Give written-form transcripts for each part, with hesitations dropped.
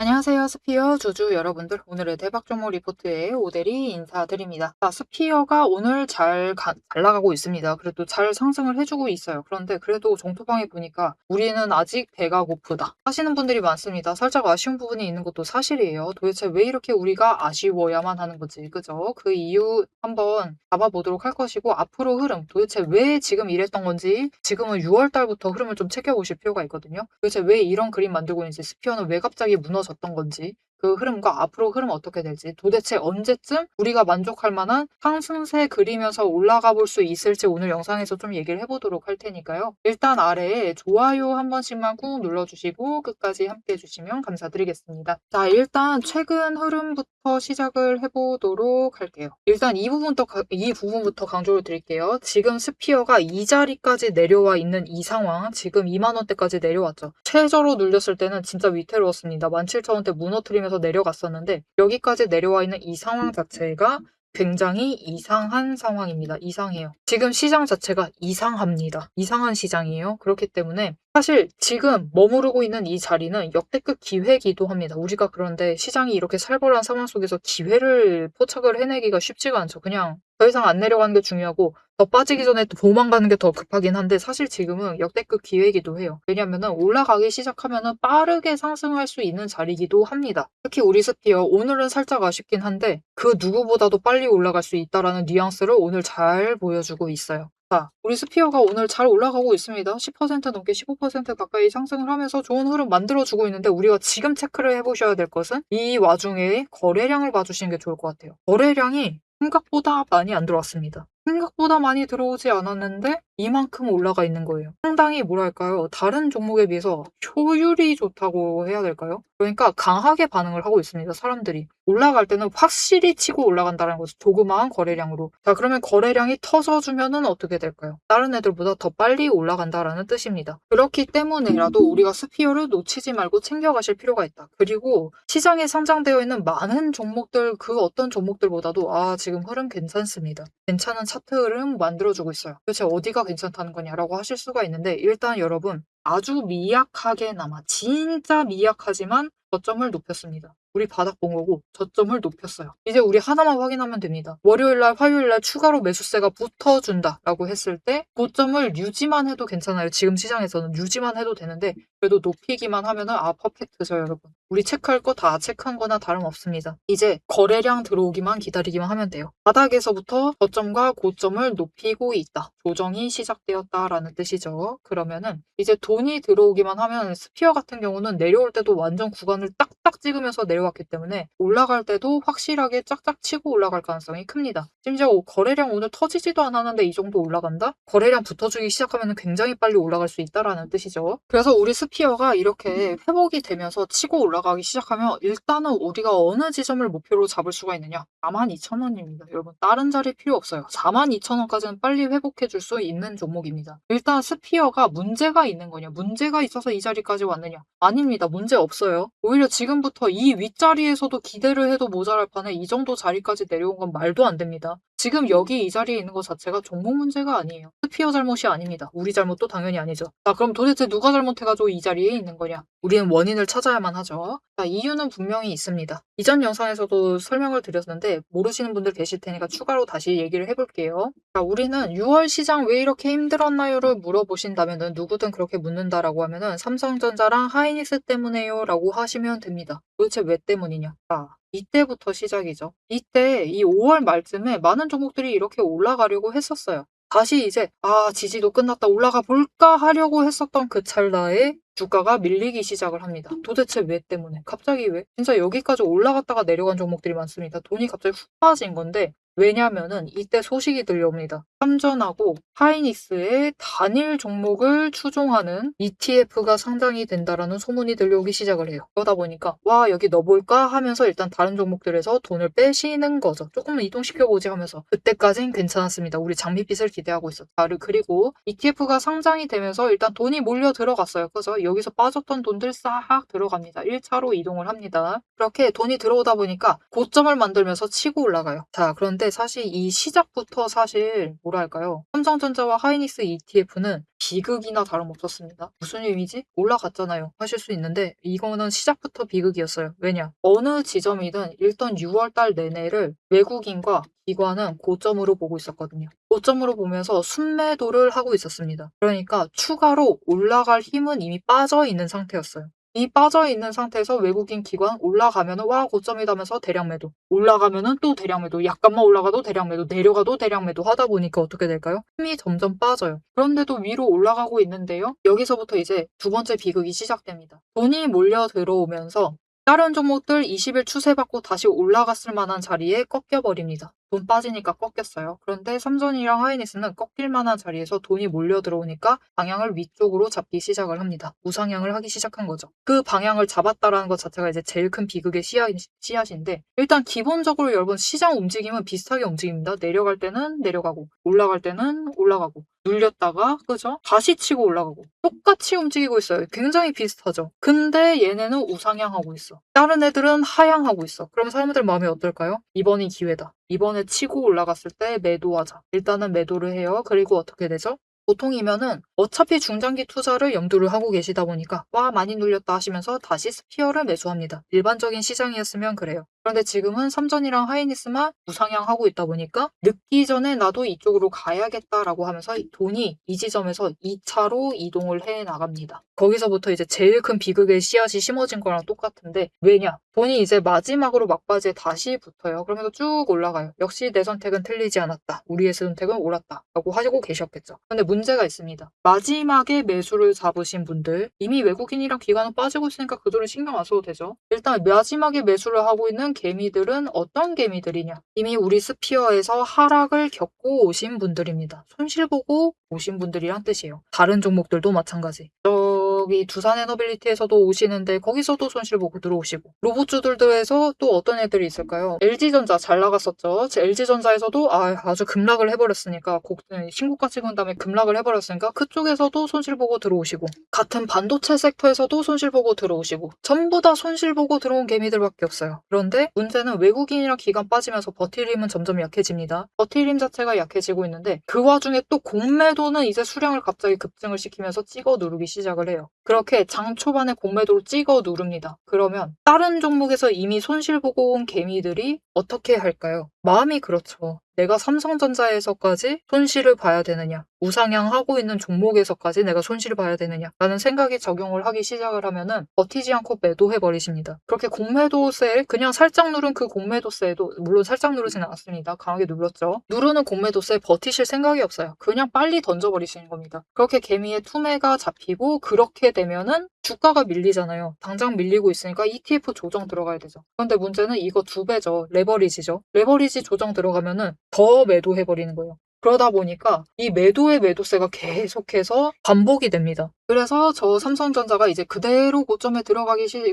안녕하세요. 스피어 주주 여러분들. 오늘의 대박 종목 리포트에 오대리 인사드립니다. 자, 스피어가 오늘 잘 나가고 있습니다. 그래도 잘 상승을 해주고 있어요. 그런데 그래도 종토방에 보니까 우리는 아직 배가 고프다 하시는 분들이 많습니다. 살짝 아쉬운 부분이 있는 것도 사실이에요. 도대체 왜 이렇게 우리가 아쉬워야만 하는 거지, 그죠? 그 이유 한번 잡아보도록 할 것이고, 앞으로 흐름, 도대체 왜 지금 이랬던 건지, 지금은 6월 달부터 흐름을 좀 챙겨보실 필요가 있거든요. 도대체 왜 이런 그림 만들고 있는지, 스피어는 왜 갑자기 무너졌던 건지, 그 흐름과 앞으로 흐름 어떻게 될지, 도대체 언제쯤 우리가 만족할 만한 상승세 그리면서 올라가 볼 수 있을지 오늘 영상에서 좀 얘기를 해보도록 할 테니까요. 일단 아래에 좋아요 한 번씩만 꾹 눌러주시고 끝까지 함께 해주시면 감사드리겠습니다. 자, 일단 최근 흐름부터 시작을 해보도록 할게요. 일단 이 부분부터 강조를 드릴게요. 지금 스피어가 이 자리까지 내려와 있는 이 상황, 지금 2만원대까지 내려왔죠. 최저로 눌렸을 때는 진짜 위태로웠습니다. 17,000원대 무너뜨리면서 내려갔었는데 여기까지 내려와 있는 이 상황 자체가 굉장히 이상한 상황입니다. 이상해요. 지금 시장 자체가 이상합니다. 이상한 시장이에요. 그렇기 때문에 사실 지금 머무르고 있는 이 자리는 역대급 기회이기도 합니다. 우리가 그런데 시장이 이렇게 살벌한 상황 속에서 기회를 포착을 해내기가 쉽지가 않죠. 그냥 더 이상 안 내려가는 게 중요하고 더 빠지기 전에 또 도망가는 게 더 급하긴 한데 사실 지금은 역대급 기회이기도 해요. 왜냐면은 올라가기 시작하면은 빠르게 상승할 수 있는 자리이기도 합니다. 특히 우리 스피어 오늘은 살짝 아쉽긴 한데 그 누구보다도 빨리 올라갈 수 있다라는 뉘앙스를 오늘 잘 보여주고 있어요. 자, 우리 스피어가 오늘 잘 올라가고 있습니다. 10% 넘게 15% 가까이 상승을 하면서 좋은 흐름 만들어주고 있는데 우리가 지금 체크를 해보셔야 될 것은 이 와중에 거래량을 봐주시는 게 좋을 것 같아요. 거래량이 생각보다 많이 안 들어왔습니다. 생각보다 많이 들어오지 않았는데 이만큼 올라가 있는 거예요. 상당히 뭐랄까요? 다른 종목에 비해서 효율이 좋다고 해야 될까요? 그러니까 강하게 반응을 하고 있습니다. 사람들이. 올라갈 때는 확실히 치고 올라간다는 거죠. 조그마한 거래량으로. 자, 그러면 거래량이 터져주면은 어떻게 될까요? 다른 애들보다 더 빨리 올라간다라는 뜻입니다. 그렇기 때문에라도 우리가 스피어를 놓치지 말고 챙겨가실 필요가 있다. 그리고 시장에 상장되어 있는 많은 종목들, 그 어떤 종목들보다도 지금 흐름 괜찮습니다. 괜찮은 차트 흐름 만들어주고 있어요. 도대체 어디가 괜찮다는 거냐라고 하실 수가 있는데 일단 여러분 아주 미약하게나마 진짜 미약하지만 저점을 높였습니다. 우리 바닥 본 거고 저점을 높였어요. 이제 우리 하나만 확인하면 됩니다. 월요일날 화요일날 추가로 매수세가 붙어준다라고 했을 때 고점을 유지만 해도 괜찮아요. 지금 시장에서는 유지만 해도 되는데 그래도 높이기만 하면은 퍼펙트죠 여러분. 우리 체크할 거 다 체크한 거나 다름없습니다. 이제 거래량 들어오기만 기다리기만 하면 돼요. 바닥에서부터 저점과 고점을 높이고 있다. 조정이 시작되었다라는 뜻이죠. 그러면은 이제 돈이 들어오기만 하면 스피어 같은 경우는 내려올 때도 완전 구간을 딱딱 찍으면서 내려왔기 때문에 올라갈 때도 확실하게 짝짝 치고 올라갈 가능성이 큽니다. 심지어 거래량 오늘 터지지도 않았는데 이 정도 올라간다? 거래량 붙어주기 시작하면 굉장히 빨리 올라갈 수 있다라는 뜻이죠. 그래서 우리 스피어가 이렇게 회복이 되면서 치고 올라가기 시작하면 일단은 우리가 어느 지점을 목표로 잡을 수가 있느냐? 42,000원입니다. 여러분 다른 자리 필요 없어요. 42,000원까지는 빨리 회복해 줄 수 있는 종목입니다. 일단 스피어가 문제가 있는 거냐? 문제가 있어서 이 자리까지 왔느냐? 아닙니다. 문제 없어요. 오히려 지금부터 이 윗자리에서도 기대를 해도 모자랄 판에 이 정도 자리까지 내려온 건 말도 안 됩니다. 지금 여기 이 자리에 있는 것 자체가 종목 문제가 아니에요. 스피어 잘못이 아닙니다. 우리 잘못도 당연히 아니죠. 자, 그럼 도대체 누가 잘못해가지고 이 자리에 있는 거냐? 우리는 원인을 찾아야만 하죠. 자, 이유는 분명히 있습니다. 이전 영상에서도 설명을 드렸는데 모르시는 분들 계실 테니까 추가로 다시 얘기를 해볼게요. 자, 우리는 6월 시장 왜 이렇게 힘들었나요를 물어보신다면은 누구든 그렇게 묻는다라고 하면은 삼성전자랑 하이닉스 때문에요 라고 하시면 됩니다. 도대체 왜 때문이냐? 이때부터 시작이죠. 이때 이 5월 말쯤에 많은 종목들이 이렇게 올라가려고 했었어요. 다시 이제 지지도 끝났다 올라가 볼까 하려고 했었던 그 찰나에 주가가 밀리기 시작을 합니다. 도대체 왜 때문에? 갑자기 왜? 진짜 여기까지 올라갔다가 내려간 종목들이 많습니다. 돈이 갑자기 훅 빠진 건데 왜냐면은 이때 소식이 들려옵니다. 삼전하고 하이닉스의 단일 종목을 추종하는 ETF가 상장이 된다라는 소문이 들려오기 시작을 해요. 그러다 보니까 여기 넣어볼까 하면서 일단 다른 종목들에서 돈을 빼시는 거죠. 조금만 이동시켜보지 하면서 그때까진 괜찮았습니다. 우리 장밋빛을 기대하고 있었다. 그리고 ETF가 상장이 되면서 일단 돈이 몰려 들어갔어요. 그죠? 여기서 빠졌던 돈들 싹 들어갑니다. 1차로 이동을 합니다. 그렇게 돈이 들어오다 보니까 고점을 만들면서 치고 올라가요. 자, 그런데 사실 이 시작부터 사실 뭐랄까요? 삼성전자와 하이닉스 ETF는 비극이나 다름없었습니다. 무슨 의미지? 올라갔잖아요. 하실 수 있는데 이거는 시작부터 비극이었어요. 왜냐? 어느 지점이든 일단 6월 달 내내를 외국인과 기관은 고점으로 보고 있었거든요. 고점으로 보면서 순매도를 하고 있었습니다. 그러니까 추가로 올라갈 힘은 이미 빠져 있는 상태였어요. 이 빠져 있는 상태에서 외국인 기관 올라가면은 와 고점이다 면서 대량 매도, 올라가면은 또 대량 매도, 약간만 올라가도 대량 매도, 내려가도 대량 매도 하다 보니까 어떻게 될까요? 힘이 점점 빠져요. 그런데도 위로 올라가고 있는데요. 여기서부터 이제 두 번째 비극이 시작됩니다. 돈이 몰려 들어오면서 다른 종목들 20일 추세받고 다시 올라갔을 만한 자리에 꺾여버립니다. 돈 빠지니까 꺾였어요. 그런데 삼성이랑 하이닉스는 꺾일 만한 자리에서 돈이 몰려 들어오니까 방향을 위쪽으로 잡기 시작을 합니다. 우상향을 하기 시작한 거죠. 그 방향을 잡았다라는 것 자체가 이제 제일 큰 비극의 씨앗인데 일단 기본적으로 여러분 시장 움직임은 비슷하게 움직입니다. 내려갈 때는 내려가고 올라갈 때는 올라가고 눌렸다가 그죠? 다시 치고 올라가고 똑같이 움직이고 있어요. 굉장히 비슷하죠. 근데 얘네는 우상향하고 있어. 다른 애들은 하향하고 있어. 그럼 사람들 마음이 어떨까요? 이번이 기회다. 이번에 치고 올라갔을 때 매도하자. 일단은 매도를 해요. 그리고 어떻게 되죠? 보통이면은 어차피 중장기 투자를 염두를 하고 계시다 보니까 와 많이 눌렸다 하시면서 다시 스피어를 매수합니다. 일반적인 시장이었으면 그래요. 그런데 지금은 삼전이랑 하이닉스만 우상향하고 있다 보니까 늦기 전에 나도 이쪽으로 가야겠다라고 하면서 돈이 이 지점에서 2차로 이동을 해 나갑니다. 거기서부터 이제 제일 큰 비극의 씨앗이 심어진 거랑 똑같은데 왜냐? 돈이 이제 마지막으로 막바지에 다시 붙어요. 그러면서 쭉 올라가요. 역시 내 선택은 틀리지 않았다. 우리의 선택은 옳았다. 라고 하시고 계셨겠죠. 근데 문제가 있습니다. 마지막에 매수를 잡으신 분들 이미 외국인이랑 기관은 빠지고 있으니까 그들은 신경 안 써도 되죠. 일단 마지막에 매수를 하고 있는 개미들은 어떤 개미들이냐? 이미 우리 스피어에서 하락을 겪고 오신 분들입니다. 손실 보고 오신 분들이란 뜻이에요. 다른 종목들도 마찬가지. 저기 두산에너빌리티에서도 오시는데 거기서도 손실 보고 들어오시고 로봇주들에서 또 어떤 애들이 있을까요? LG전자 잘 나갔었죠. LG전자에서도 아주 급락을 해버렸으니까 신고가 찍은 다음에 급락을 해버렸으니까 그쪽에서도 손실 보고 들어오시고 같은 반도체 섹터에서도 손실 보고 들어오시고 전부 다 손실 보고 들어온 개미들밖에 없어요. 그런데 문제는 외국인이랑 기관 빠지면서 버틸 힘은 점점 약해집니다. 버틸 힘 자체가 약해지고 있는데 그 와중에 또 공매도는 이제 수량을 갑자기 급증을 시키면서 찍어 누르기 시작을 해요. 그렇게 장 초반에 공매도로 찍어 누릅니다. 그러면 다른 종목에서 이미 손실 보고 온 개미들이 어떻게 할까요? 마음이 그렇죠. 내가 삼성전자에서까지 손실을 봐야 되느냐? 우상향하고 있는 종목에서까지 내가 손실을 봐야 되느냐? 라는 생각이 적용을 하기 시작을 하면은 버티지 않고 매도해버리십니다. 그렇게 공매도세, 그냥 살짝 누른 그 공매도세도, 물론 살짝 누르진 않았습니다. 강하게 눌렀죠. 누르는 공매도세 버티실 생각이 없어요. 그냥 빨리 던져버리시는 겁니다. 그렇게 개미의 투매가 잡히고 그렇게 되면은 주가가 밀리잖아요. 당장 밀리고 있으니까 ETF 조정 들어가야 되죠. 그런데 문제는 이거 2배죠. 레버리지죠. 레버리지 조정 들어가면은 더 매도해버리는 거예요. 그러다 보니까 이 매도의 매도세가 계속해서 반복이 됩니다. 그래서 저 삼성전자가 이제 그대로 고점에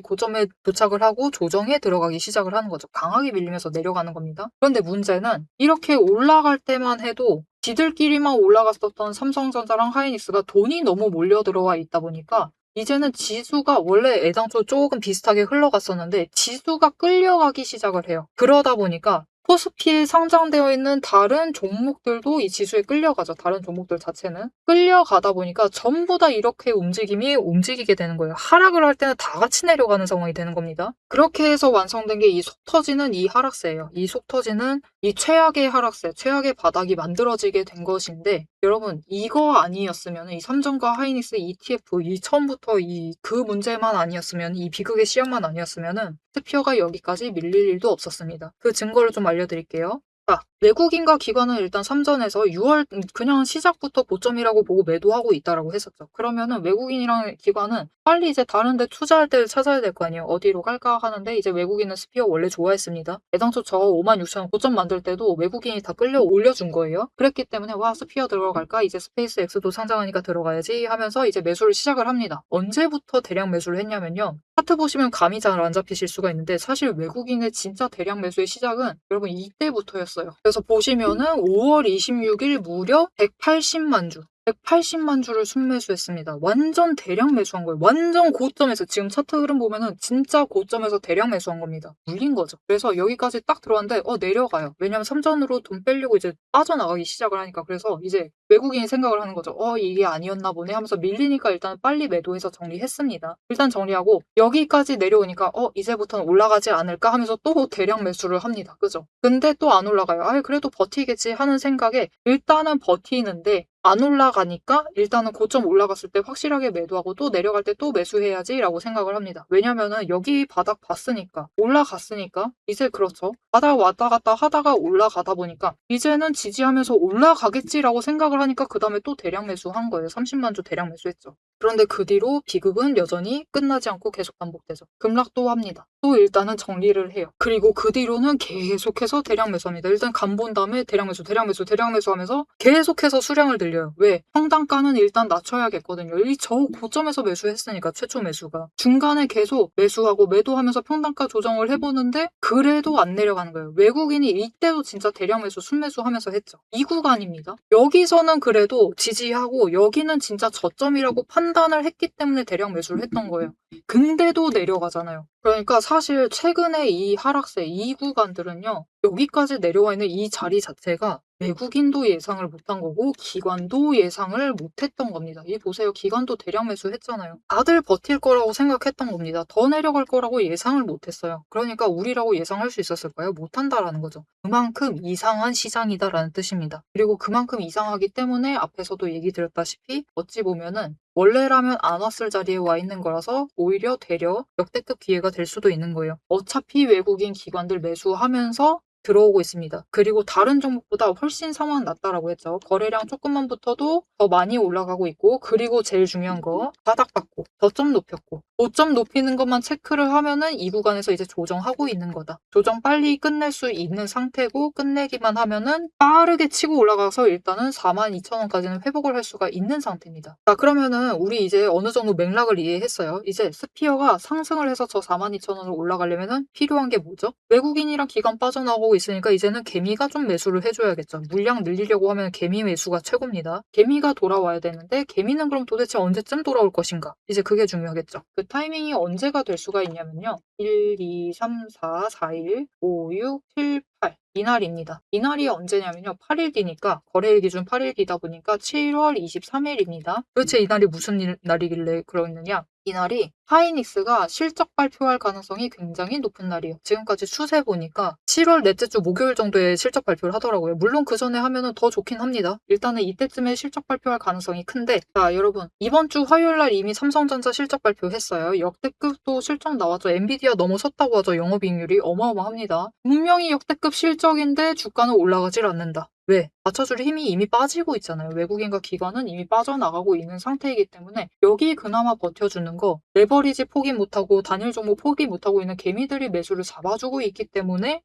고점에 도착을 하고 조정에 들어가기 시작을 하는 거죠. 강하게 밀리면서 내려가는 겁니다. 그런데 문제는 이렇게 올라갈 때만 해도 지들끼리만 올라갔었던 삼성전자랑 하이닉스가 돈이 너무 몰려 들어와 있다 보니까 이제는 지수가 원래 애당초 조금 비슷하게 흘러갔었는데 지수가 끌려가기 시작을 해요. 그러다 보니까 코스피에 상장되어 있는 다른 종목들도 이 지수에 끌려가죠. 다른 종목들 자체는. 끌려가다 보니까 전부 다 이렇게 움직이게 되는 거예요. 하락을 할 때는 다 같이 내려가는 상황이 되는 겁니다. 그렇게 해서 완성된 게 이 속 터지는 이 하락세예요. 이 속 터지는 이 최악의 하락세, 최악의 바닥이 만들어지게 된 것인데 여러분 이거 아니었으면 이 삼성과 하이닉스 ETF 이 처음부터 그 문제만 아니었으면 이 비극의 시작만 아니었으면은 스피어가 여기까지 밀릴 일도 없었습니다. 그 증거를 좀 알려드릴게요. 자, 외국인과 기관은 일단 삼전에서 6월 그냥 시작부터 고점이라고 보고 매도하고 있다라고 했었죠. 그러면은 외국인이랑 기관은 빨리 이제 다른 데 투자할 때를 찾아야 될 거 아니에요. 어디로 갈까 하는데 이제 외국인은 스피어 원래 좋아했습니다. 애당초 저 56,000원 고점 만들 때도 외국인이 다 끌려 올려준 거예요. 그랬기 때문에 와 스피어 들어갈까? 이제 스페이스 X도 상장하니까 들어가야지 하면서 이제 매수를 시작을 합니다. 언제부터 대량 매수를 했냐면요. 차트 보시면 감이 잘 안 잡히실 수가 있는데 사실 외국인의 진짜 대량 매수의 시작은 여러분 이때부터였어요. 그래서 보시면은 5월 26일 무려 180만 주. 180만 주를 순매수했습니다. 완전 대량 매수한 거예요. 완전 고점에서 지금 차트 흐름 보면은 진짜 고점에서 대량 매수한 겁니다. 물린 거죠. 그래서 여기까지 딱 들어왔는데 내려가요. 왜냐면 삼전으로 돈 빼려고 이제 빠져나가기 시작을 하니까. 그래서 이제 외국인이 생각을 하는 거죠. 이게 아니었나 보네 하면서 밀리니까 일단 빨리 매도해서 정리했습니다. 일단 정리하고 여기까지 내려오니까 이제부터는 올라가지 않을까 하면서 또 대량 매수를 합니다. 그죠? 근데 또 안 올라가요. 그래도 버티겠지 하는 생각에 일단은 버티는데 안 올라가니까 일단은 고점 올라갔을 때 확실하게 매도하고 또 내려갈 때 또 매수해야지라고 생각을 합니다. 왜냐면은 여기 바닥 봤으니까 올라갔으니까 이제 그렇죠. 바닥 왔다 갔다 하다가 올라가다 보니까 이제는 지지하면서 올라가겠지라고 생각을 하니까 그 다음에 또 대량 매수한 거예요. 30만 주 대량 매수했죠. 그런데 그 뒤로 비극은 여전히 끝나지 않고 계속 반복되죠. 급락도 합니다. 또 일단은 정리를 해요. 그리고 그 뒤로는 계속해서 대량 매수합니다. 일단 간 본 다음에 대량 매수, 대량 매수, 대량 매수하면서 계속해서 수량을 늘려요. 왜? 평단가는 일단 낮춰야겠거든요. 이 저 고점에서 매수했으니까 최초 매수가. 중간에 계속 매수하고 매도하면서 평단가 조정을 해보는데 그래도 안 내려가는 거예요. 외국인이 이때도 진짜 대량 매수, 순매수하면서 했죠. 이 구간입니다. 여기서는 그래도 지지하고 여기는 진짜 저점이라고 판단을 했기 때문에 대량 매수를 했던 거예요. 근데도 내려가잖아요. 그러니까 사실 최근에 이 하락세, 이 구간들은요. 여기까지 내려와 있는 이 자리 자체가 외국인도 예상을 못한 거고 기관도 예상을 못했던 겁니다. 이 보세요. 기관도 대량 매수했잖아요. 다들 버틸 거라고 생각했던 겁니다. 더 내려갈 거라고 예상을 못했어요. 그러니까 우리라고 예상할 수 있었을까요? 못한다라는 거죠. 그만큼 이상한 시장이다라는 뜻입니다. 그리고 그만큼 이상하기 때문에 앞에서도 얘기 드렸다시피 어찌 보면은 원래라면 안 왔을 자리에 와 있는 거라서 오히려 되려 역대급 기회가 될 수도 있는 거예요. 어차피 외국인 기관들 매수하면서 들어오고 있습니다. 그리고 다른 종목보다 훨씬 상황 낮다라고 했죠. 거래량 조금만 붙어도 더 많이 올라가고 있고 그리고 제일 중요한 거 바닥 받고 저점 높였고 고점 높이는 것만 체크를 하면은 이 구간에서 이제 조정하고 있는 거다. 조정 빨리 끝낼 수 있는 상태고 끝내기만 하면은 빠르게 치고 올라가서 일단은 42,000원까지는 회복을 할 수가 있는 상태입니다. 자 그러면은 우리 이제 어느 정도 맥락을 이해했어요. 이제 스피어가 상승을 해서 저 42,000원으로 올라가려면은 필요한 게 뭐죠? 외국인이랑 기관 빠져나오고 있으니까 이제는 개미가 좀 매수를 해줘야겠죠. 물량 늘리려고 하면 개미 매수가 최고입니다. 개미가 돌아와야 되는데 개미는 그럼 도대체 언제쯤 돌아올 것인가? 이제 그게 중요하겠죠. 그 타이밍이 언제가 될 수가 있냐면요. 1, 2, 3, 4, 4일, 5, 6, 7, 8 이날입니다. 이날이 언제냐면요. 8일 뒤니까 거래일 기준 8일 뒤다 보니까 7월 23일입니다. 도대체 이날이 무슨 날이길래 그러느냐? 이날이 하이닉스가 실적 발표할 가능성이 굉장히 높은 날이에요. 지금까지 추세 보니까 7월 넷째 주 목요일 정도에 실적 발표를 하더라고요. 물론 그 전에 하면은 더 좋긴 합니다. 일단은 이때쯤에 실적 발표할 가능성이 큰데 자 여러분 이번 주 화요일 날 이미 삼성전자 실적 발표했어요. 역대급도 실적 나왔죠. 엔비디아 넘어섰다고 하죠. 영업이익률이 어마어마합니다. 분명히 역대급 실적인데 주가는 올라가질 않는다. 왜? 받쳐줄 힘이 이미 빠지고 있잖아요. 외국인과 기관은 이미 빠져나가고 있는 상태이기 때문에 여기 그나마 버텨주는 거 레버리지 포기 못하고 단일 종목 포기 못하고 있는 개미들이 매수를 잡아주고 있기 때문에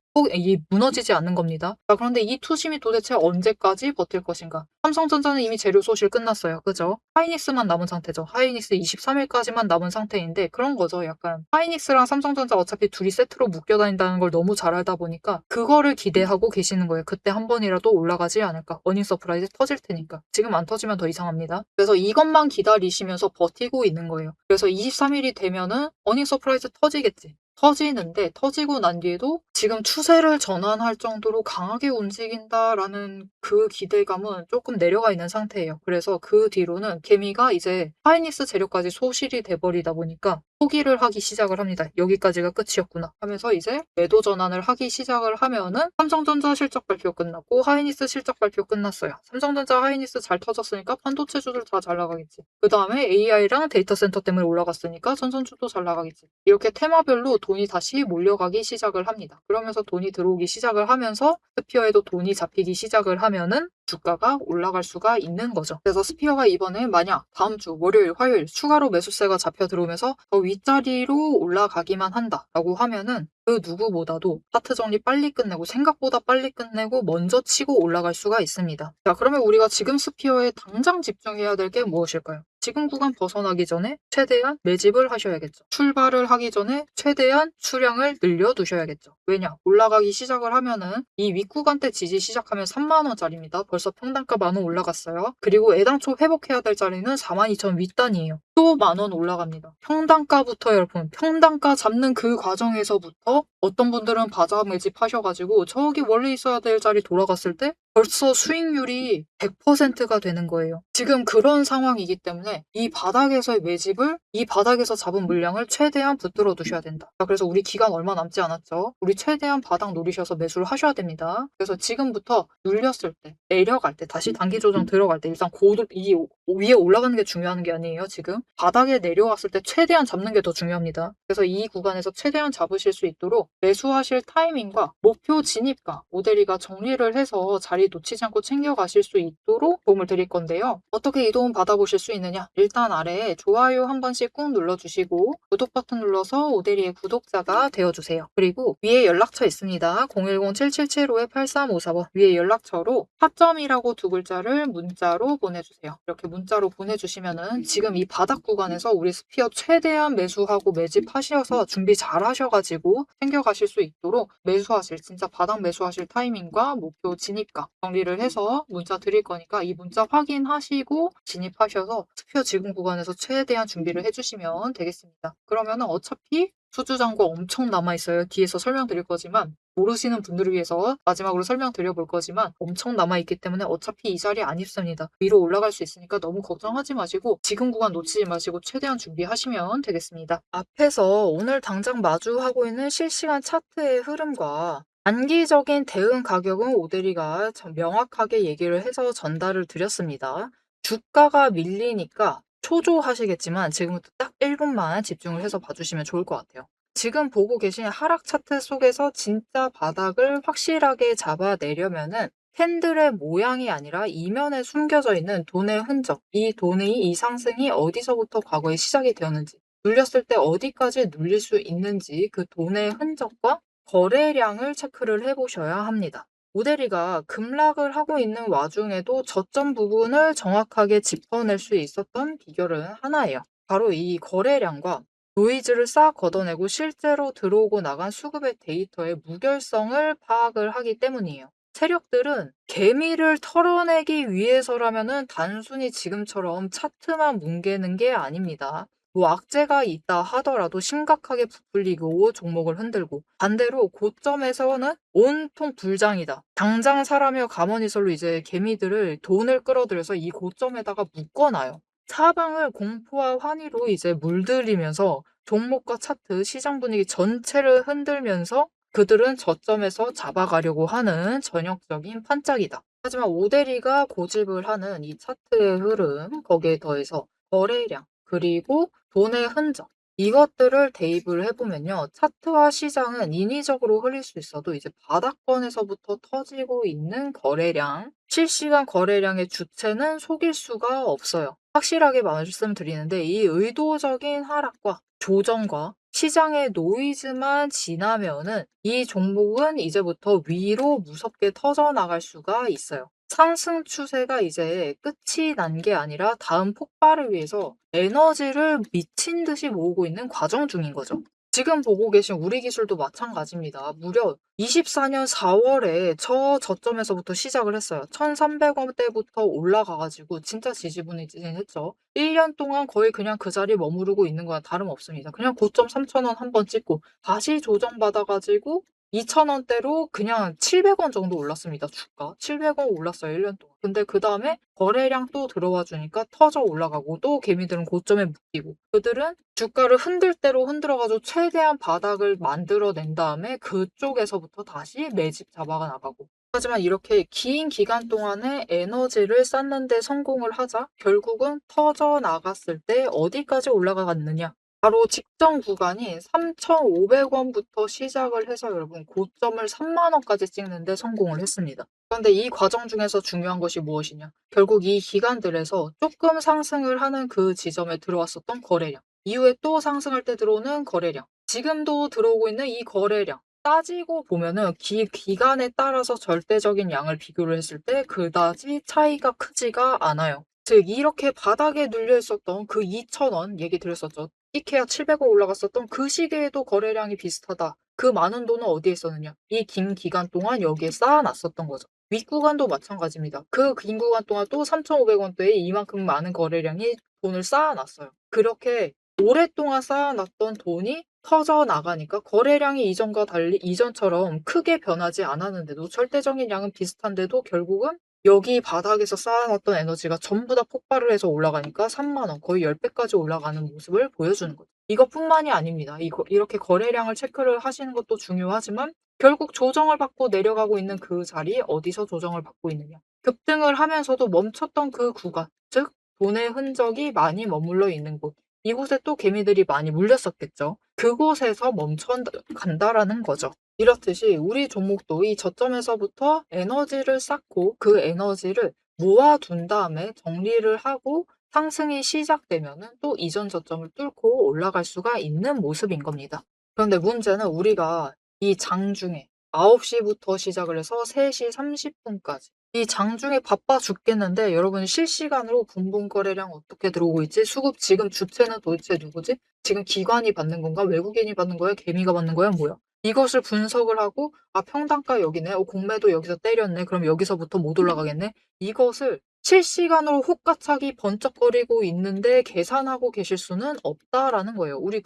무너지지 않는 겁니다. 자, 그런데 이 투심이 도대체 언제까지 버틸 것인가? 삼성전자는 이미 재료 소실 끝났어요. 그죠? 하이닉스만 남은 상태죠. 하이닉스 23일까지만 남은 상태인데 그런 거죠. 약간 하이닉스랑 삼성전자 어차피 둘이 세트로 묶여 다닌다는 걸 너무 잘 알다 보니까 그거를 기대하고 계시는 거예요. 그때 한 번이라도 올라가지 않을까. 어닝 서프라이즈 터질 테니까. 지금 안 터지면 더 이상합니다. 그래서 이것만 기다리시면서 버티고 있는 거예요. 그래서 23일이 되면은 어닝 서프라이즈 터지겠지. 터지는데 터지고 난 뒤에도 지금 추세를 전환할 정도로 강하게 움직인다라는 그 기대감은 조금 내려가 있는 상태예요. 그래서 그 뒤로는 개미가 이제 하이닉스 재료까지 소실이 돼버리다 보니까 포기를 하기 시작을 합니다. 여기까지가 끝이었구나 하면서 이제 매도 전환을 하기 시작을 하면은 삼성전자 실적 발표 끝났고 하이닉스 실적 발표 끝났어요. 삼성전자 하이닉스 잘 터졌으니까 반도체주들 다 잘 나가겠지. 그 다음에 AI랑 데이터 센터 때문에 올라갔으니까 전선주도 잘 나가겠지. 이렇게 테마별로 돈이 다시 몰려가기 시작을 합니다. 그러면서 돈이 들어오기 시작을 하면서 스피어에도 돈이 잡히기 시작을 하면은 주가가 올라갈 수가 있는 거죠. 그래서 스피어가 이번에 만약 다음 주 월요일, 화요일 추가로 매수세가 잡혀 들어오면서 더 윗자리로 올라가기만 한다라고 하면은 그 누구보다도 차트 정리 빨리 끝내고 생각보다 빨리 끝내고 먼저 치고 올라갈 수가 있습니다. 자, 그러면 우리가 지금 스피어에 당장 집중해야 될 게 무엇일까요? 지금 구간 벗어나기 전에 최대한 매집을 하셔야겠죠. 출발을 하기 전에 최대한 수량을 늘려두셔야겠죠. 왜냐? 올라가기 시작을 하면은 이 윗구간 때 지지 시작하면 3만 원짜리입니다. 벌써 평단가 10,000원 올라갔어요. 그리고 애당초 회복해야 될 자리는 42,000 윗단이에요. 또 10,000원 올라갑니다. 평단가부터 여러분, 평단가 잡는 그 과정에서부터 어떤 분들은 바닥 매집하셔가지고 저기 원래 있어야 될 자리 돌아갔을 때 벌써 수익률이 100%가 되는 거예요. 지금 그런 상황이기 때문에 이 바닥에서의 매집을 이 바닥에서 잡은 물량을 최대한 붙들어 두셔야 된다. 자, 그래서 우리 기간 얼마 남지 않았죠? 우리 최대한 바닥 노리셔서 매수를 하셔야 됩니다. 그래서 지금부터 눌렸을 때, 내려갈 때, 다시 단기 조정 들어갈 때 일단 이 위에 올라가는 게 중요한 게 아니에요. 지금 바닥에 내려왔을 때 최대한 잡는 게 더 중요합니다. 그래서 이 구간에서 최대한 잡으실 수 있도록 매수하실 타이밍과 목표 진입가 모델이가 정리를 해서 자리 놓치지 않고 챙겨가실 수 있도록 도움을 드릴 건데요. 어떻게 이 도움 받아보실 수 있느냐? 일단 아래에 좋아요 한 번씩 꾹 눌러주시고 구독 버튼 눌러서 오대리의 구독자가 되어주세요. 그리고 위에 연락처 있습니다. 010-7775-8354번 위에 연락처로 타점이라고 두 글자를 문자로 보내주세요. 이렇게 문자로 보내주시면은 지금 이 바닥 구간에서 우리 스피어 최대한 매수하고 매집하셔서 준비 잘 하셔가지고 챙겨가실 수 있도록 매수하실 진짜 바닥 매수하실 타이밍과 목표 진입가 정리를 해서 문자 드릴 거니까 이 문자 확인하시고 진입하셔서 스피어 지금 구간에서 최대한 준비를 해주시면 되겠습니다. 그러면 어차피 수주잔고 엄청 남아있어요. 뒤에서 설명드릴 거지만 모르시는 분들을 위해서 마지막으로 설명드려 볼 거지만 엄청 남아있기 때문에 어차피 이 자리에 안 입습니다. 위로 올라갈 수 있으니까 너무 걱정하지 마시고 지금 구간 놓치지 마시고 최대한 준비하시면 되겠습니다. 앞에서 오늘 당장 마주하고 있는 실시간 차트의 흐름과 단기적인 대응 가격은 오대리가 명확하게 얘기를 해서 전달을 드렸습니다. 주가가 밀리니까 초조하시겠지만 지금부터 딱 1분만 집중을 해서 봐주시면 좋을 것 같아요. 지금 보고 계신 하락 차트 속에서 진짜 바닥을 확실하게 잡아내려면은 캔들의 모양이 아니라 이면에 숨겨져 있는 돈의 흔적, 이 상승이 어디서부터 과거에 시작이 되었는지, 눌렸을 때 어디까지 눌릴 수 있는지 그 돈의 흔적과 거래량을 체크를 해보셔야 합니다. 모델이가 급락을 하고 있는 와중에도 저점 부분을 정확하게 짚어낼 수 있었던 비결은 하나예요. 바로 이 거래량과 노이즈를 싹 걷어내고 실제로 들어오고 나간 수급의 데이터의 무결성을 파악을 하기 때문이에요. 세력들은 개미를 털어내기 위해서라면은 단순히 지금처럼 차트만 뭉개는 게 아닙니다. 뭐 악재가 있다 하더라도 심각하게 부풀리고 종목을 흔들고 반대로 고점에서는 온통 불장이다. 당장 사라며 가머니설로 이제 개미들을 돈을 끌어들여서 이 고점에다가 묶어놔요. 사방을 공포와 환희로 이제 물들이면서 종목과 차트, 시장 분위기 전체를 흔들면서 그들은 저점에서 잡아가려고 하는 전형적인 판짝이다. 하지만 오대리가 고집을 하는 이 차트의 흐름, 거기에 더해서 거래량, 그리고 돈의 흔적, 이것들을 대입을 해보면요. 차트와 시장은 인위적으로 흘릴 수 있어도 이제 바닥권에서부터 터지고 있는 거래량, 실시간 거래량의 주체는 속일 수가 없어요. 확실하게 말씀드리는데 이 의도적인 하락과 조정과 시장의 노이즈만 지나면은 이 종목은 이제부터 위로 무섭게 터져나갈 수가 있어요. 상승 추세가 이제 끝이 난 게 아니라 다음 폭발을 위해서 에너지를 미친 듯이 모으고 있는 과정 중인 거죠. 지금 보고 계신 우리 기술도 마찬가지입니다. 무려 24년 4월에 저점에서부터 시작을 했어요. 1,300원대부터 올라가가지고 진짜 지지부진했죠. 1년 동안 거의 그냥 그 자리에 머무르고 있는 거랑 다름없습니다. 그냥 고점 3,000원 한번 찍고 다시 조정받아가지고 2,000원대로 그냥 700원 정도 올랐습니다. 주가. 700원 올랐어요. 1년 동안. 근데 그 다음에 거래량 또 들어와 주니까 터져 올라가고 또 개미들은 고점에 묶이고 그들은 주가를 흔들 대로 흔들어가지고 최대한 바닥을 만들어낸 다음에 그쪽에서부터 다시 매집 잡아가 나가고 하지만 이렇게 긴 기간 동안에 에너지를 쌓는데 성공을 하자 결국은 터져 나갔을 때 어디까지 올라가갔느냐 바로 직전 구간이 3,500원부터 시작을 해서 여러분 고점을 3만 원까지 찍는데 성공을 했습니다. 그런데 이 과정 중에서 중요한 것이 무엇이냐? 결국 이 기간들에서 조금 상승을 하는 그 지점에 들어왔었던 거래량, 이후에 또 상승할 때 들어오는 거래량, 지금도 들어오고 있는 이 거래량, 따지고 보면은 기간에 따라서 절대적인 양을 비교를 했을 때 그다지 차이가 크지가 않아요. 즉 이렇게 바닥에 눌려 있었던 그 2,000원 얘기 드렸었죠. 이케아 700원 올라갔었던 그 시기에도 거래량이 비슷하다. 그 많은 돈은 어디에 있었느냐? 이 긴 기간 동안 여기에 쌓아놨었던 거죠. 윗구간도 마찬가지입니다. 그 긴 구간 동안 또 3,500원대에 이만큼 많은 거래량이 돈을 쌓아놨어요. 그렇게 오랫동안 쌓아놨던 돈이 터져나가니까 거래량이 이전과 달리 이전처럼 크게 변하지 않았는데도 절대적인 양은 비슷한데도 결국은 여기 바닥에서 쌓아놨던 에너지가 전부 다 폭발을 해서 올라가니까 3만 원, 거의 10배까지 올라가는 모습을 보여주는 거죠. 이것뿐만이 아닙니다. 이렇게 거래량을 체크를 하시는 것도 중요하지만 결국 조정을 받고 내려가고 있는 그 자리, 어디서 조정을 받고 있느냐. 급등을 하면서도 멈췄던 그 구간, 즉 돈의 흔적이 많이 머물러 있는 곳. 이곳에 또 개미들이 많이 물렸었겠죠. 그곳에서 멈춰 간다라는 거죠. 이렇듯이 우리 종목도 이 저점에서부터 에너지를 쌓고 그 에너지를 모아둔 다음에 정리를 하고 상승이 시작되면은 또 이전 저점을 뚫고 올라갈 수가 있는 모습인 겁니다. 그런데 문제는 우리가 이 장중에 9시부터 시작을 해서 3시 30분까지 이 장중에 바빠 죽겠는데 여러분 실시간으로 분봉 거래량 어떻게 들어오고 있지? 수급 지금 주체는 도대체 누구지? 지금 기관이 받는 건가? 외국인이 받는 거야? 개미가 받는 거야? 뭐야? 이것을 분석을 하고 평단가 여기네. 공매도 여기서 때렸네. 그럼 여기서부터 못 올라가겠네. 이것을 실시간으로 혹가차기 번쩍거리고 있는데 계산하고 계실 수는 없다라는 거예요. 우리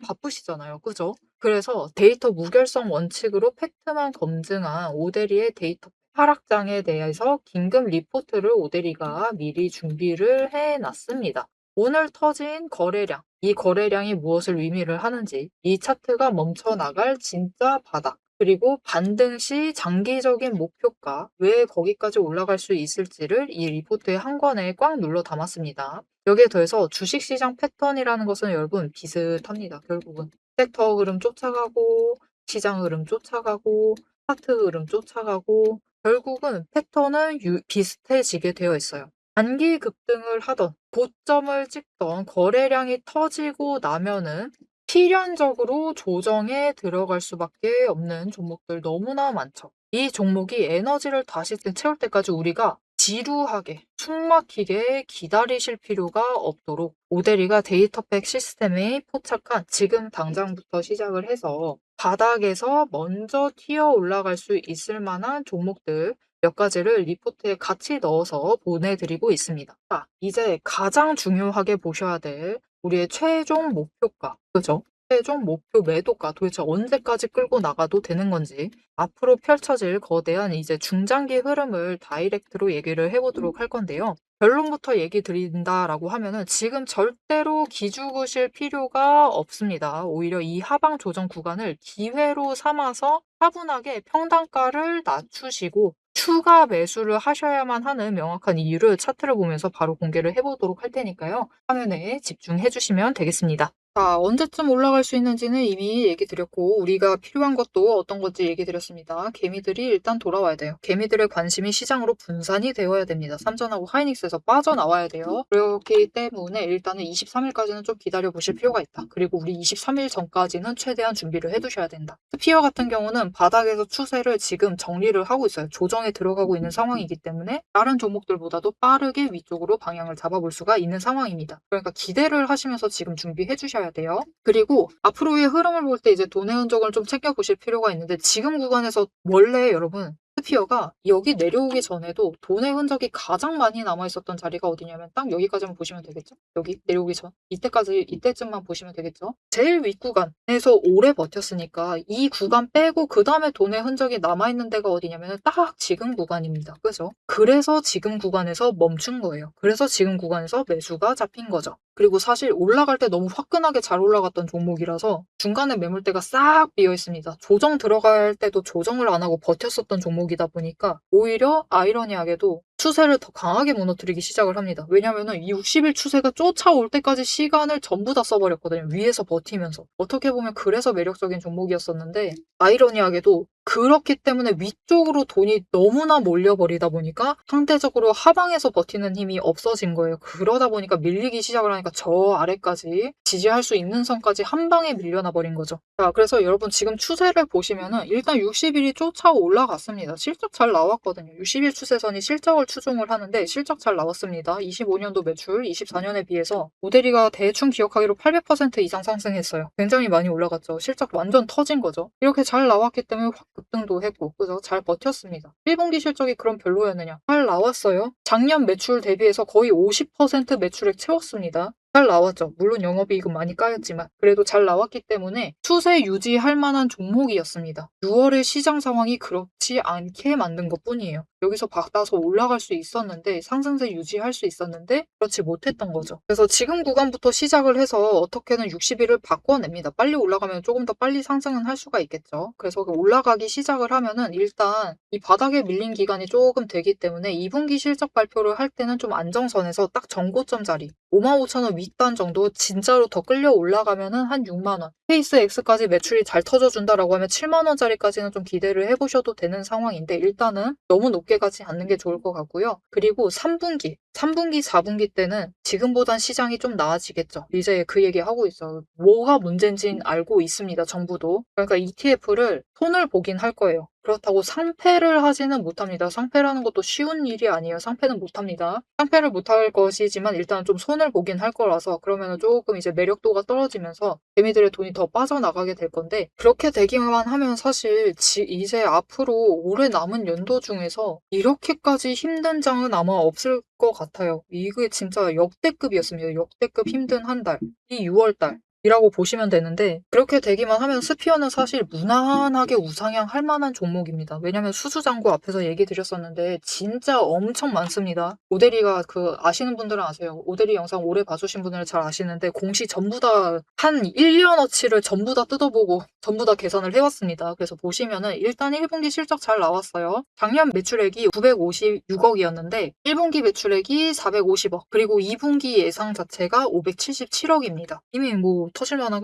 바쁘시잖아요. 그죠? 그래서 데이터 무결성 원칙으로 팩트만 검증한 오데리의 데이터 하락장에 대해서 긴급 리포트를 오데리가 미리 준비를 해놨습니다. 오늘 터진 거래량, 이 거래량이 무엇을 의미를 하는지, 이 차트가 멈춰나갈 진짜 바닥, 그리고 반등 시 장기적인 목표가 왜 거기까지 올라갈 수 있을지를 이 리포트의 한 권에 꽉 눌러 담았습니다. 여기에 더해서 주식시장 패턴이라는 것은 여러분 비슷합니다. 결국은 섹터 흐름 쫓아가고 시장 흐름 쫓아가고 차트 흐름 쫓아가고 결국은 패턴은 비슷해지게 되어 있어요. 단기 급등을 하던 고점을 찍던 거래량이 터지고 나면은 필연적으로 조정에 들어갈 수밖에 없는 종목들 너무나 많죠. 이 종목이 에너지를 다시 채울 때까지 우리가 지루하게 숨막히게 기다리실 필요가 없도록 오데리가 데이터팩 시스템에 포착한 지금 당장부터 시작을 해서 바닥에서 먼저 튀어 올라갈 수 있을 만한 종목들 몇 가지를 리포트에 같이 넣어서 보내드리고 있습니다. 자, 이제 가장 중요하게 보셔야 될 우리의 최종 목표가, 그죠? 최종 목표 매도가 도대체 언제까지 끌고 나가도 되는 건지 앞으로 펼쳐질 거대한 이제 중장기 흐름을 다이렉트로 얘기를 해보도록 할 건데요. 결론부터 얘기 드린다라고 하면은 지금 절대로 기죽으실 필요가 없습니다. 오히려 이 하방 조정 구간을 기회로 삼아서 차분하게 평단가를 낮추시고 추가 매수를 하셔야만 하는 명확한 이유를 차트를 보면서 바로 공개를 해보도록 할 테니까요. 화면에 집중해 주시면 되겠습니다. 자, 언제쯤 올라갈 수 있는지는 이미 얘기 드렸고 우리가 필요한 것도 어떤 건지 얘기 드렸습니다. 개미들이 일단 돌아와야 돼요. 개미들의 관심이 시장으로 분산이 되어야 됩니다. 삼전하고 하이닉스에서 빠져나와야 돼요. 그렇기 때문에 일단은 23일까지는 좀 기다려 보실 필요가 있다. 그리고 우리 23일 전까지는 최대한 준비를 해두셔야 된다. 스피어 같은 경우는 바닥에서 추세를 지금 정리를 하고 있어요. 조정에 들어가고 있는 상황이기 때문에 다른 종목들보다도 빠르게 위쪽으로 방향을 잡아볼 수가 있는 상황입니다. 그러니까 기대를 하시면서 지금 준비해 주셔야 돼요. 그리고 앞으로의 흐름을 볼 때 이제 돈의 흔적을 좀 챙겨보실 필요가 있는데 지금 구간에서 원래 여러분 스피어가 여기 내려오기 전에도 돈의 흔적이 가장 많이 남아있었던 자리가 어디냐면 딱 여기까지만 보시면 되겠죠? 여기 내려오기 전 이때쯤만 보시면 되겠죠? 제일 윗구간에서 오래 버텼으니까 이 구간 빼고 그 다음에 돈의 흔적이 남아있는 데가 어디냐면 딱 지금 구간입니다. 그죠? 그래서 지금 구간에서 멈춘 거예요. 그래서 지금 구간에서 매수가 잡힌 거죠. 그리고 사실 올라갈 때 너무 화끈하게 잘 올라갔던 종목이라서 중간에 매물대가 싹 비어 있습니다. 조정 들어갈 때도 조정을 안 하고 버텼었던 종목이다 보니까 오히려 아이러니하게도 추세를 더 강하게 무너뜨리기 시작을 합니다. 왜냐면은 이 60일 추세가 쫓아올 때까지 시간을 전부 다 써버렸거든요. 위에서 버티면서. 어떻게 보면 그래서 매력적인 종목이었었는데 아이러니하게도 그렇기 때문에 위쪽으로 돈이 너무나 몰려버리다 보니까 상대적으로 하방에서 버티는 힘이 없어진 거예요. 그러다 보니까 밀리기 시작을 하니까 저 아래까지 지지할 수 있는 선까지 한 방에 밀려나 버린 거죠. 자, 그래서 여러분 지금 추세를 보시면은 일단 60일이 쫓아 올라갔습니다. 실적 잘 나왔거든요. 60일 추세선이 실적을 추종을 하는데 실적 잘 나왔습니다. 25년도 매출 24년에 비해서 오데리가 대충 기억하기로 800% 이상 상승했어요. 굉장히 많이 올라갔죠. 실적 완전 터진 거죠. 이렇게 잘 나왔기 때문에 확 급등도 했고 그래서 잘 버텼습니다. 1분기 실적이 그럼 별로였느냐? 잘 나왔어요. 작년 매출 대비해서 거의 50% 매출액 채웠습니다. 잘 나왔죠. 물론 영업이익은 많이 까였지만 그래도 잘 나왔기 때문에 추세 유지할 만한 종목이었습니다. 6월의 시장 상황이 그렇지 않게 만든 것뿐이에요. 여기서 받아서 올라갈 수 있었는데 상승세 유지할 수 있었는데 그렇지 못했던 거죠. 그래서 지금 구간부터 시작을 해서 어떻게든 60일을 바꿔냅니다. 빨리 올라가면 조금 더 빨리 상승은 할 수가 있겠죠. 그래서 올라가기 시작을 하면은 일단 이 바닥에 밀린 기간이 조금 되기 때문에 2분기 실적 발표를 할 때는 좀 안정선에서 딱 전고점 자리 55,000원 윗단 정도 진짜로 더 끌려 올라가면은 한 6만 원. 페이스 X까지 매출이 잘 터져준다라고 하면 7만 원짜리까지는 좀 기대를 해보셔도 되는 상황인데 일단은 너무 높게 가지 않는 게 좋을 것 같고요. 그리고 3분기, 4분기 때는 지금보단 시장이 좀 나아지겠죠. 이제 그 얘기 하고 있어요. 뭐가 문제인지는 알고 있습니다. 정부도. 그러니까 ETF를 손을 보긴 할 거예요. 그렇다고 상패를 하지는 못합니다. 상패라는 것도 쉬운 일이 아니에요. 상패는 못합니다. 상패를 못할 것이지만 일단 좀 손을 보긴 할 거라서 그러면 조금 이제 매력도가 떨어지면서 개미들의 돈이 더 빠져나가게 될 건데 그렇게 되기만 하면 사실 이제 앞으로 올해 남은 연도 중에서 이렇게까지 힘든 장은 아마 없을 것 같아요. 이게 진짜 역대급이었습니다. 역대급 힘든 한 달. 이 6월 달. 이라고 보시면 되는데 그렇게 되기만 하면 스피어는 사실 무난하게 우상향할 만한 종목입니다. 왜냐면 수주장고 앞에서 얘기 드렸었는데 진짜 엄청 많습니다. 오데리가 아시는 분들은 아세요. 오데리 영상 오래 봐주신 분들은 잘 아시는데 공시 전부 다 한 1년어치를 전부 다 뜯어보고 전부 다 계산을 해왔습니다. 그래서 보시면은 일단 1분기 실적 잘 나왔어요. 작년 매출액이 956억이었는데 1분기 매출액이 450억 그리고 2분기 예상 자체가 577억입니다. 이미 뭐 터질만한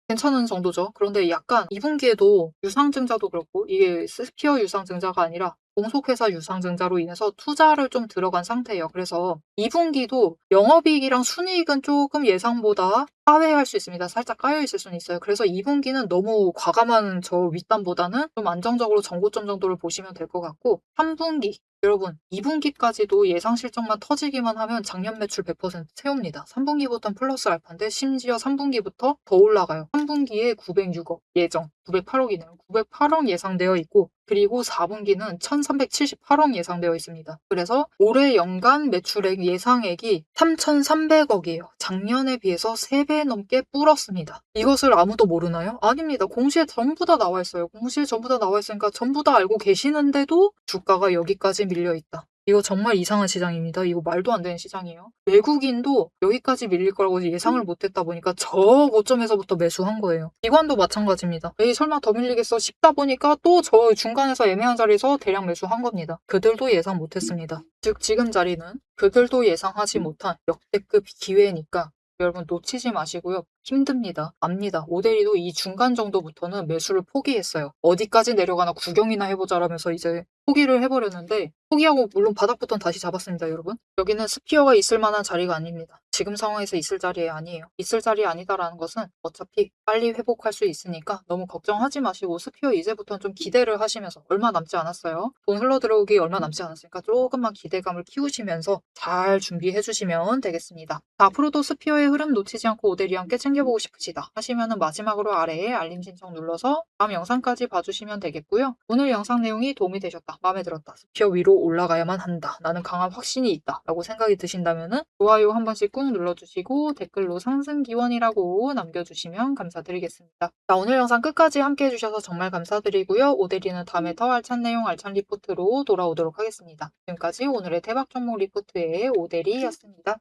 괜찮은 정도죠. 그런데 약간 2분기에도 유상증자도 그렇고 이게 스피어 유상증자가 아니라 공속회사 유상증자로 인해서 투자를 좀 들어간 상태예요. 그래서 2분기도 영업이익이랑 순이익은 조금 예상보다 하회할 수 있습니다. 살짝 까여있을 수는 있어요. 그래서 2분기는 너무 과감한 저 윗단보다는 좀 안정적으로 전고점 정도를 보시면 될 것 같고 3분기 여러분 2분기까지도 예상 실적만 터지기만 하면 작년 매출 100% 채웁니다. 3분기부터는 플러스 알파인데 심지어 3분기부터 더 올라가요. 3분기에 906억 예정 908억이네요. 908억 예상되어 있고 그리고 4분기는 1378억 예상되어 있습니다. 그래서 올해 연간 매출액 예상액이 3300억이에요. 작년에 비해서 3배 넘게 불었습니다. 이것을 아무도 모르나요? 아닙니다. 공시에 전부 다 나와 있어요. 공시에 전부 다 나와 있으니까 전부 다 알고 계시는데도 주가가 여기까지 밀려 있다. 이거 정말 이상한 시장입니다. 이거 말도 안 되는 시장이에요. 외국인도 여기까지 밀릴 거라고 예상을 못했다 보니까 저 고점에서부터 매수한 거예요. 기관도 마찬가지입니다. 에이 설마 더 밀리겠어 싶다 보니까 또 저 중간에서 애매한 자리에서 대량 매수한 겁니다. 그들도 예상 못했습니다. 즉 지금 자리는 그들도 예상하지 못한 역대급 기회니까 여러분 놓치지 마시고요. 힘듭니다. 압니다. 오데리도 이 중간 정도부터는 매수를 포기했어요. 어디까지 내려가나 구경이나 해보자라면서 이제 포기를 해버렸는데 포기하고 물론 바닥부터는 다시 잡았습니다. 여러분. 여기는 스피어가 있을 만한 자리가 아닙니다. 지금 상황에서 있을 자리에 아니에요. 있을 자리 아니다라는 것은 어차피 빨리 회복할 수 있으니까 너무 걱정하지 마시고 스피어 이제부터는 좀 기대를 하시면서 얼마 남지 않았어요. 돈 흘러 들어오기 얼마 남지 않았으니까 조금만 기대감을 키우시면서 잘 준비해 주시면 되겠습니다. 자, 앞으로도 스피어의 흐름 놓치지 않고 오데리 함께 챙겨보고 싶으시다 하시면은 마지막으로 아래에 알림 신청 눌러서 다음 영상까지 봐주시면 되겠고요. 오늘 영상 내용이 도움이 되셨다. 마음에 들었다. 스피어 위로 올라가야만 한다. 나는 강한 확신이 있다. 라고 생각이 드신다면은 좋아요 한 번씩 꾹 눌러주시고 댓글로 상승 기원이라고 남겨주시면 감사드리겠습니다. 자, 오늘 영상 끝까지 함께 해주셔서 정말 감사드리고요. 오데리는 다음에 더 알찬 내용 알찬 리포트로 돌아오도록 하겠습니다. 지금까지 오늘의 대박 종목 리포트의 오데리였습니다.